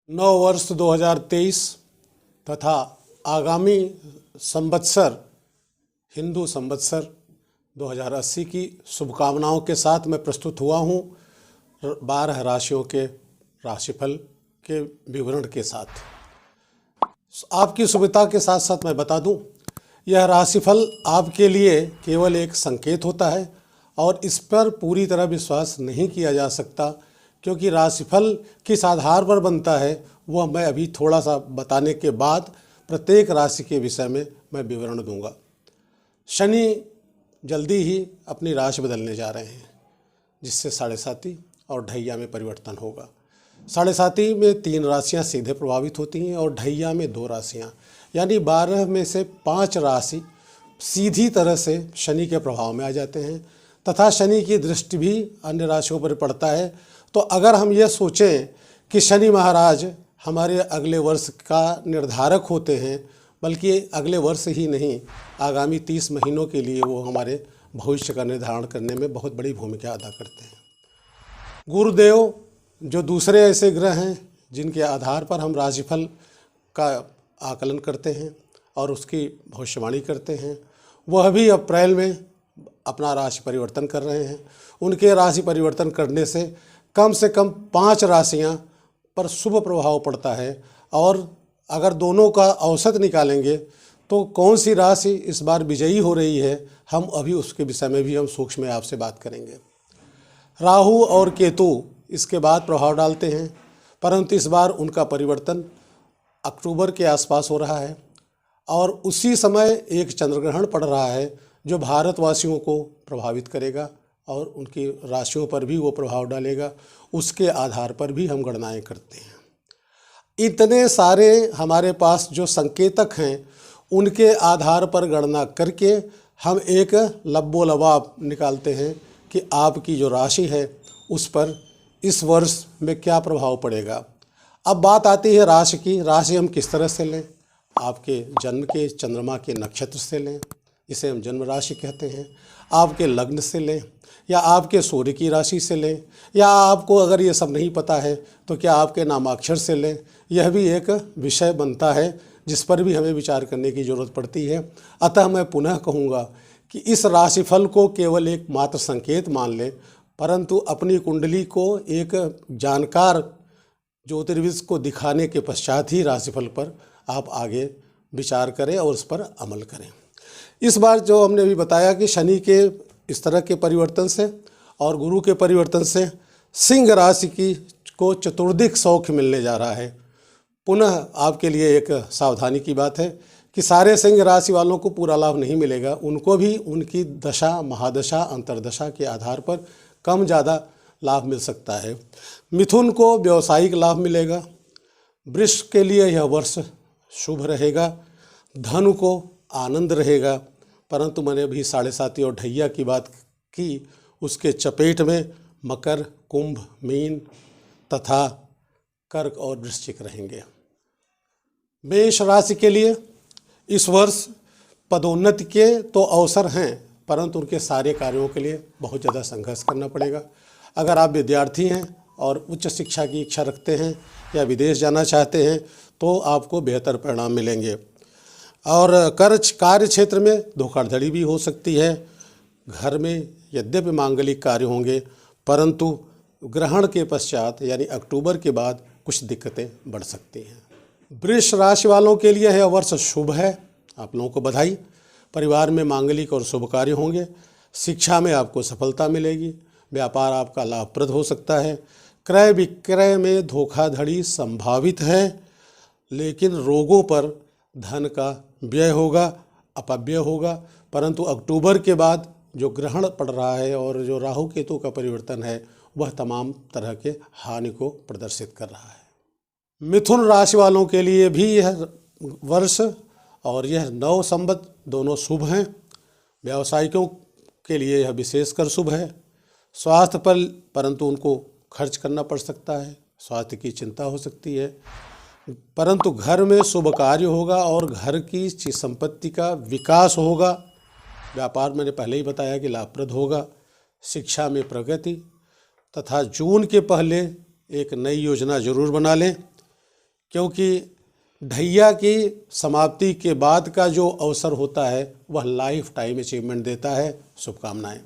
नव वर्ष 2023 तथा आगामी संवत्सर हिंदू संवत्सर 2080 की शुभकामनाओं के साथ मैं प्रस्तुत हुआ हूँ 12 राशियों के राशिफल के विवरण के साथ। आपकी सुविधा के साथ साथ मैं बता दूं, यह राशिफल आपके लिए केवल एक संकेत होता है और इस पर पूरी तरह विश्वास नहीं किया जा सकता, क्योंकि राशिफल किस आधार पर बनता है वह मैं अभी थोड़ा सा बताने के बाद प्रत्येक राशि के विषय में मैं विवरण दूंगा। शनि जल्दी ही अपनी राशि बदलने जा रहे हैं, जिससे साढ़े साती और ढैया में परिवर्तन होगा। साढ़े साती में 3 राशियां सीधे प्रभावित होती हैं और ढैया में 2 राशियां, यानी 12 में से 5 राशि सीधी तरह से शनि के प्रभाव में आ जाते हैं तथा शनि की दृष्टि भी अन्य राशियों पर पड़ता है। तो अगर हम ये सोचें कि शनि महाराज हमारे अगले वर्ष का निर्धारक होते हैं, बल्कि अगले वर्ष ही नहीं आगामी 30 महीनों के लिए वो हमारे भविष्य का निर्धारण करने में बहुत बड़ी भूमिका अदा करते हैं। गुरुदेव जो दूसरे ऐसे ग्रह हैं जिनके आधार पर हम राशिफल का आकलन करते हैं और उसकी भविष्यवाणी करते हैं, वह भी अप्रैल में अपना राशि परिवर्तन कर रहे हैं। उनके राशि परिवर्तन करने से कम 5 राशियां पर शुभ प्रभाव पड़ता है, और अगर दोनों का औसत निकालेंगे तो कौन सी राशि इस बार विजयी हो रही है, हम अभी उसके विषय में भी हम सूक्ष्म में आपसे बात करेंगे। राहु और केतु इसके बाद प्रभाव डालते हैं, परंतु इस बार उनका परिवर्तन अक्टूबर के आसपास हो रहा है और उसी समय एक चंद्रग्रहण पड़ रहा है जो भारतवासियों को प्रभावित करेगा और उनकी राशियों पर भी वो प्रभाव डालेगा। उसके आधार पर भी हम गणनाएं करते हैं। इतने सारे हमारे पास जो संकेतक हैं उनके आधार पर गणना करके हम एक लब्बो-लबाब निकालते हैं कि आपकी जो राशि है उस पर इस वर्ष में क्या प्रभाव पड़ेगा। अब बात आती है राशि की। राशि हम किस तरह से लें? आपके जन्म के चंद्रमा के नक्षत्र से लें, इसे हम जन्म राशि कहते हैं। आपके लग्न से लें या आपके सूर्य की राशि से लें, या आपको अगर ये सब नहीं पता है तो क्या आपके नामाक्षर से लें, यह भी एक विषय बनता है जिस पर भी हमें विचार करने की ज़रूरत पड़ती है। अतः मैं पुनः कहूँगा कि इस राशिफल को केवल एक मात्र संकेत मान लें, परंतु अपनी कुंडली को एक जानकार ज्योतिर्विद को दिखाने के पश्चात ही राशिफल पर आप आगे विचार करें और उस पर अमल करें। इस बार जो हमने अभी बताया कि शनि के इस तरह के परिवर्तन से और गुरु के परिवर्तन से सिंह राशि को चतुर्दिक सौख्य मिलने जा रहा है। पुनः आपके लिए एक सावधानी की बात है कि सारे सिंह राशि वालों को पूरा लाभ नहीं मिलेगा, उनको भी उनकी दशा, महादशा, अंतर्दशा के आधार पर कम ज़्यादा लाभ मिल सकता है। मिथुन को व्यावसायिक लाभ मिलेगा। वृष के लिए यह वर्ष शुभ रहेगा। धनु को आनंद रहेगा, परंतु मैंने अभी साढ़े साती और ढैया की बात की, उसके चपेट में मकर, कुंभ, मीन तथा कर्क और वृश्चिक रहेंगे। मेष राशि के लिए इस वर्ष पदोन्नति के तो अवसर हैं, परंतु उनके सारे कार्यों के लिए बहुत ज़्यादा संघर्ष करना पड़ेगा। अगर आप विद्यार्थी हैं और उच्च शिक्षा की इच्छा रखते हैं या विदेश जाना चाहते हैं तो आपको बेहतर परिणाम मिलेंगे। और कार्य क्षेत्र में धोखाधड़ी भी हो सकती है। घर में यद्यपि मांगलिक कार्य होंगे, परंतु ग्रहण के पश्चात यानी अक्टूबर के बाद कुछ दिक्कतें बढ़ सकती हैं। वृष राशि वालों के लिए यह वर्ष शुभ है, आप लोगों को बधाई। परिवार में मांगलिक और शुभ कार्य होंगे। शिक्षा में आपको सफलता मिलेगी। व्यापार आपका लाभप्रद हो सकता है। क्रय विक्रय में धोखाधड़ी संभावित है, लेकिन रोगों पर धन का व्यय होगा, अपव्यय होगा। परंतु अक्टूबर के बाद जो ग्रहण पड़ रहा है और जो राहु केतु का परिवर्तन है वह तमाम तरह के हानि को प्रदर्शित कर रहा है। मिथुन राशि वालों के लिए भी यह वर्ष और यह नव संवत दोनों शुभ हैं। व्यावसायिकों के लिए यह विशेषकर शुभ है। स्वास्थ्य पर परंतु उनको खर्च करना पड़ सकता है, स्वास्थ्य की चिंता हो सकती है। परंतु घर में शुभ कार्य होगा और घर की संपत्ति का विकास होगा। व्यापार मैंने पहले ही बताया कि लाभप्रद होगा। शिक्षा में प्रगति तथा जून के पहले एक नई योजना जरूर बना लें क्योंकि ढैया की समाप्ति के बाद का जो अवसर होता है वह लाइफ टाइम अचीवमेंट देता है। शुभकामनाएं।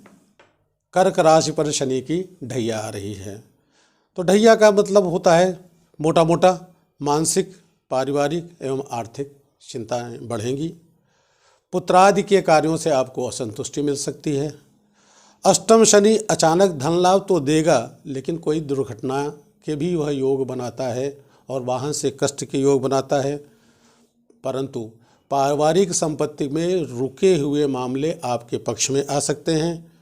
कर्क राशि पर शनि की ढैया आ रही है, तो ढैया का मतलब होता है मोटा मोटा मानसिक, पारिवारिक एवं आर्थिक चिंताएं बढ़ेंगी। पुत्रादि के कार्यों से आपको असंतुष्टि मिल सकती है। अष्टम शनि अचानक धन लाभ तो देगा, लेकिन कोई दुर्घटना के भी वह योग बनाता है और वाहन से कष्ट के योग बनाता है। परंतु पारिवारिक संपत्ति में रुके हुए मामले आपके पक्ष में आ सकते हैं,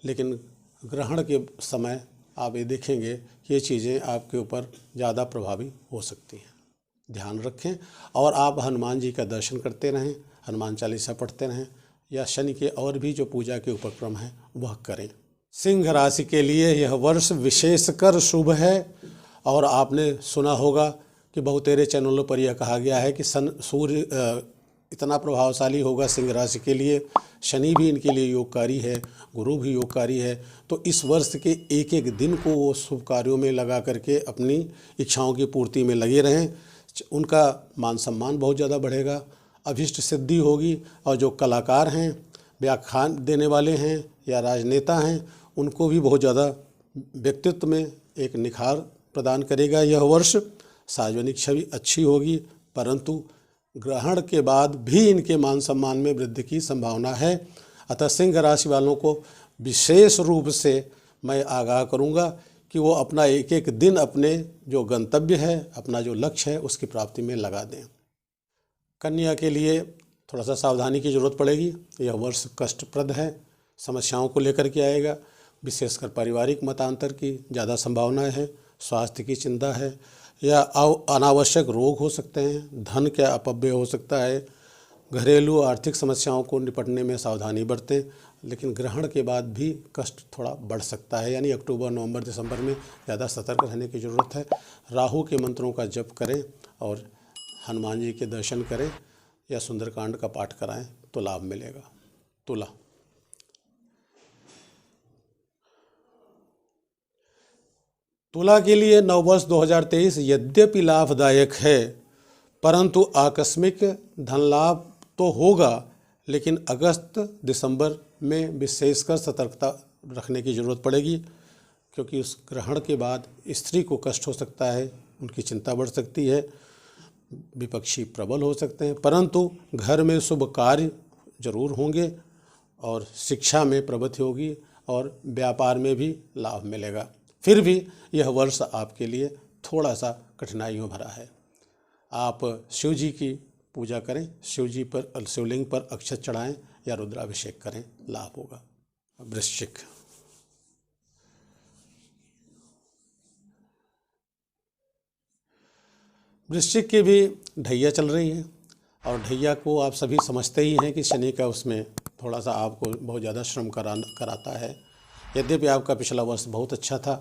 लेकिन ग्रहण के समय आप ये देखेंगे कि ये चीज़ें आपके ऊपर ज़्यादा प्रभावी हो सकती हैं। ध्यान रखें और आप हनुमान जी का दर्शन करते रहें, हनुमान चालीसा पढ़ते रहें, या शनि के और भी जो पूजा के उपक्रम हैं वह करें। सिंह राशि के लिए यह वर्ष विशेषकर शुभ है। और आपने सुना होगा कि बहुतेरे चैनलों पर यह कहा गया है कि सूर्य इतना प्रभावशाली होगा सिंह राशि के लिए, शनि भी इनके लिए योगकारी है, गुरु भी योगकारी है। तो इस वर्ष के एक एक दिन को वो शुभ कार्यों में लगा करके अपनी इच्छाओं की पूर्ति में लगे रहें। उनका मान सम्मान बहुत ज़्यादा बढ़ेगा, अभिष्ट सिद्धि होगी। और जो कलाकार हैं, व्याख्यान देने वाले हैं या राजनेता हैं, उनको भी बहुत ज़्यादा व्यक्तित्व में एक निखार प्रदान करेगा यह वर्ष। सार्वजनिक छवि अच्छी होगी, परंतु ग्रहण के बाद भी इनके मान सम्मान में वृद्धि की संभावना है। अतः सिंह राशि वालों को विशेष रूप से मैं आगाह करूंगा कि वो अपना एक एक दिन अपने जो गंतव्य है, अपना जो लक्ष्य है, उसकी प्राप्ति में लगा दें। कन्या के लिए थोड़ा सा सावधानी की जरूरत पड़ेगी। यह वर्ष कष्टप्रद है, समस्याओं को लेकर के आएगा, विशेषकर पारिवारिक मतांतर की ज़्यादा संभावनाएं है, स्वास्थ्य की चिंता है, या अनावश्यक रोग हो सकते हैं, धन का अपव्यय हो सकता है। घरेलू आर्थिक समस्याओं को निपटने में सावधानी बरतें, लेकिन ग्रहण के बाद भी कष्ट थोड़ा बढ़ सकता है, यानी अक्टूबर, नवंबर, दिसंबर में ज़्यादा सतर्क रहने की ज़रूरत है। राहु के मंत्रों का जप करें और हनुमान जी के दर्शन करें या सुंदरकांड का पाठ कराएं तो लाभ मिलेगा। तुला तुला के लिए नववर्ष 2023 यद्यपि लाभदायक है, परंतु आकस्मिक धन लाभ तो होगा, लेकिन अगस्त दिसंबर में विशेषकर सतर्कता रखने की ज़रूरत पड़ेगी, क्योंकि उस ग्रहण के बाद स्त्री को कष्ट हो सकता है, उनकी चिंता बढ़ सकती है, विपक्षी प्रबल हो सकते हैं। परंतु घर में शुभ कार्य जरूर होंगे और शिक्षा में प्रगति होगी और व्यापार में भी लाभ मिलेगा। फिर भी यह वर्ष आपके लिए थोड़ा सा कठिनाइयों भरा है। आप शिव जी की पूजा करें, शिव जी पर शिवलिंग पर अक्षत चढ़ाएं या रुद्राभिषेक करें, लाभ होगा। वृश्चिक वृश्चिक की भी ढैया चल रही है, और ढैया को आप सभी समझते ही हैं कि शनि का उसमें थोड़ा सा आपको बहुत ज़्यादा श्रम कराता है। यद्यपि आपका पिछला वर्ष बहुत अच्छा था,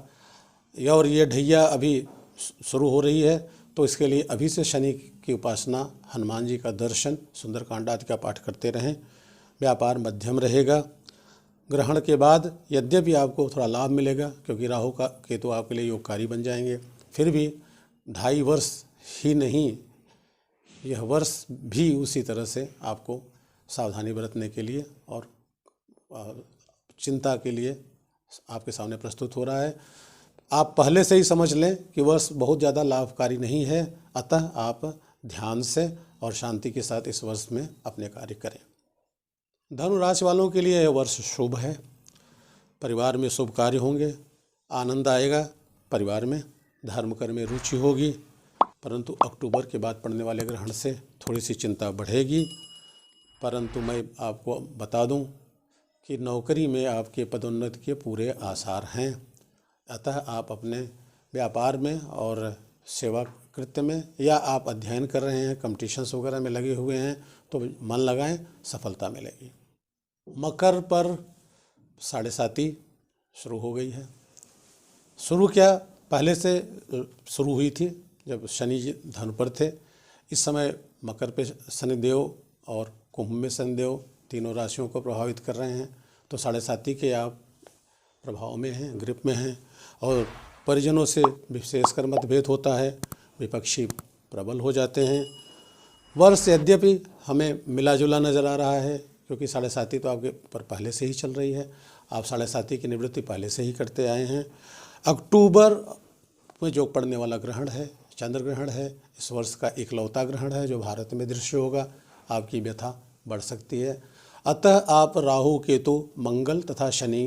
और ये ढैया अभी शुरू हो रही है, तो इसके लिए अभी से शनि की उपासना, हनुमान जी का दर्शन, सुंदरकांड आदि का पाठ करते रहें। व्यापार मध्यम रहेगा। ग्रहण के बाद यद्यपि आपको थोड़ा लाभ मिलेगा, क्योंकि राहु का केतु आपके लिए योगकारी बन जाएंगे, फिर भी 2.5 वर्ष ही नहीं, यह वर्ष भी उसी तरह से आपको सावधानी बरतने के लिए और चिंता के लिए आपके सामने प्रस्तुत हो रहा है। आप पहले से ही समझ लें कि वर्ष बहुत ज़्यादा लाभकारी नहीं है, अतः आप ध्यान से और शांति के साथ इस वर्ष में अपने कार्य करें। धनु राशि वालों के लिए यह वर्ष शुभ है। परिवार में शुभ कार्य होंगे, आनंद आएगा, परिवार में धर्म कर्म में रुचि होगी, परंतु अक्टूबर के बाद पड़ने वाले ग्रहण से थोड़ी सी चिंता बढ़ेगी। परंतु मैं आपको बता दूं कि नौकरी में आपके पदोन्नति के पूरे आसार हैं, अतः आप अपने व्यापार में और सेवा कृत्य में, या आप अध्ययन कर रहे हैं, कंपटीशंस वगैरह में लगे हुए हैं, तो मन लगाएं, सफलता मिलेगी। मकर पर 7.5 शुरू हो गई है। शुरू क्या पहले से शुरू हुई थी, जब शनि जी धनु पर थे। इस समय मकर पे शनिदेव और कुंभ में शनिदेव तीनों राशियों को प्रभावित कर रहे हैं, तो 7.5 के आप प्रभाव में हैं, ग्रिप में हैं, और परिजनों से विशेषकर मतभेद होता है, विपक्षी प्रबल हो जाते हैं। वर्ष यद्यपि हमें मिला जुला नज़र आ रहा है, क्योंकि 7.5 तो आपके ऊपर पहले से ही चल रही है, आप 7.5 की निवृत्ति पहले से ही करते आए हैं। अक्टूबर में जो पड़ने वाला ग्रहण है, चंद्र ग्रहण है, इस वर्ष का इकलौता ग्रहण है जो भारत में दृश्य होगा। आपकी व्यथा बढ़ सकती है। अतः आप राहु, केतु, मंगल तथा शनि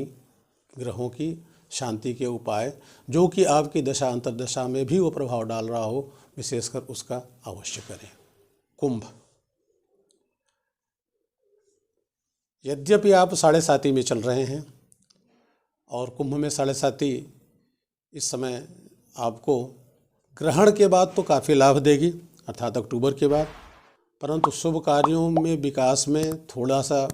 ग्रहों की शांति के उपाय, जो कि आपकी दशा अंतर्दशा में भी वो प्रभाव डाल रहा हो, विशेषकर उसका अवश्य करें। कुंभ, यद्यपि आप 7.5 में चल रहे हैं और कुंभ में 7.5 इस समय आपको ग्रहण के बाद तो काफ़ी लाभ देगी, अर्थात अक्टूबर के बाद, परंतु शुभ कार्यों में विकास में थोड़ा सा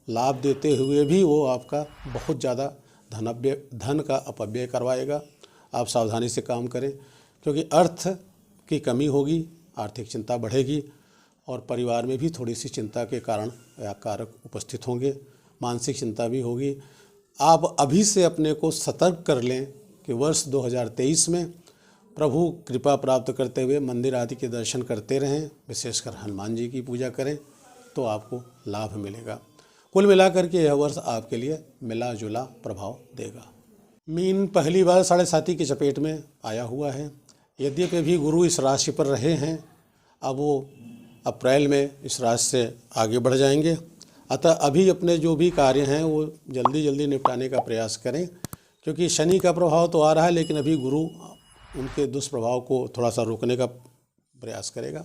लाभ देते हुए भी वो आपका बहुत ज़्यादा धन का अपव्यय करवाएगा। आप सावधानी से काम करें, क्योंकि अर्थ की कमी होगी, आर्थिक चिंता बढ़ेगी और परिवार में भी थोड़ी सी चिंता के कारण या कारक उपस्थित होंगे, मानसिक चिंता भी होगी। आप अभी से अपने को सतर्क कर लें कि वर्ष 2023 में प्रभु कृपा प्राप्त करते हुए मंदिर आदि के दर्शन करते रहें, विशेषकर हनुमान जी की पूजा करें तो आपको लाभ मिलेगा। कुल मिलाकर के यह वर्ष आपके लिए मिला जुला प्रभाव देगा। मीन पहली बार 7.5 की चपेट में आया हुआ है। यद्यपि अभी गुरु इस राशि पर रहे हैं, अब वो अप्रैल में इस राशि से आगे बढ़ जाएंगे। अतः अभी अपने जो भी कार्य हैं वो जल्दी जल्दी निपटाने का प्रयास करें, क्योंकि शनि का प्रभाव तो आ रहा है, लेकिन अभी गुरु उनके दुष्प्रभाव को थोड़ा सा रोकने का प्रयास करेगा।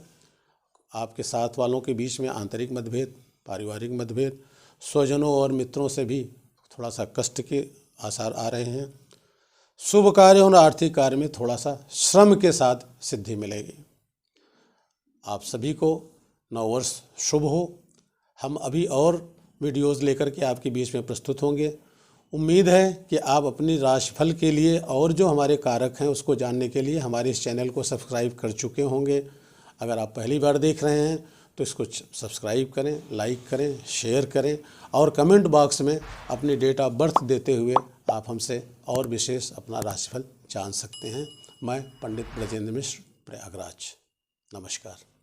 आपके साथ वालों के बीच में आंतरिक मतभेद, पारिवारिक मतभेद, स्वजनों और मित्रों से भी थोड़ा सा कष्ट के आसार आ रहे हैं। शुभ कार्य और आर्थिक कार्य में थोड़ा सा श्रम के साथ सिद्धि मिलेगी। आप सभी को नववर्ष शुभ हो। हम अभी और वीडियोज़ लेकर के आपके बीच में प्रस्तुत होंगे। उम्मीद है कि आप अपनी राशिफल के लिए और जो हमारे कारक हैं उसको जानने के लिए हमारे इस चैनल को सब्सक्राइब कर चुके होंगे। अगर आप पहली बार देख रहे हैं तो इसको सब्सक्राइब करें, लाइक करें, शेयर करें और कमेंट बॉक्स में अपनी डेट ऑफ बर्थ देते हुए आप हमसे और विशेष अपना राशिफल जान सकते हैं। मैं पंडित ब्रजेंद्र मिश्र, प्रयागराज। नमस्कार।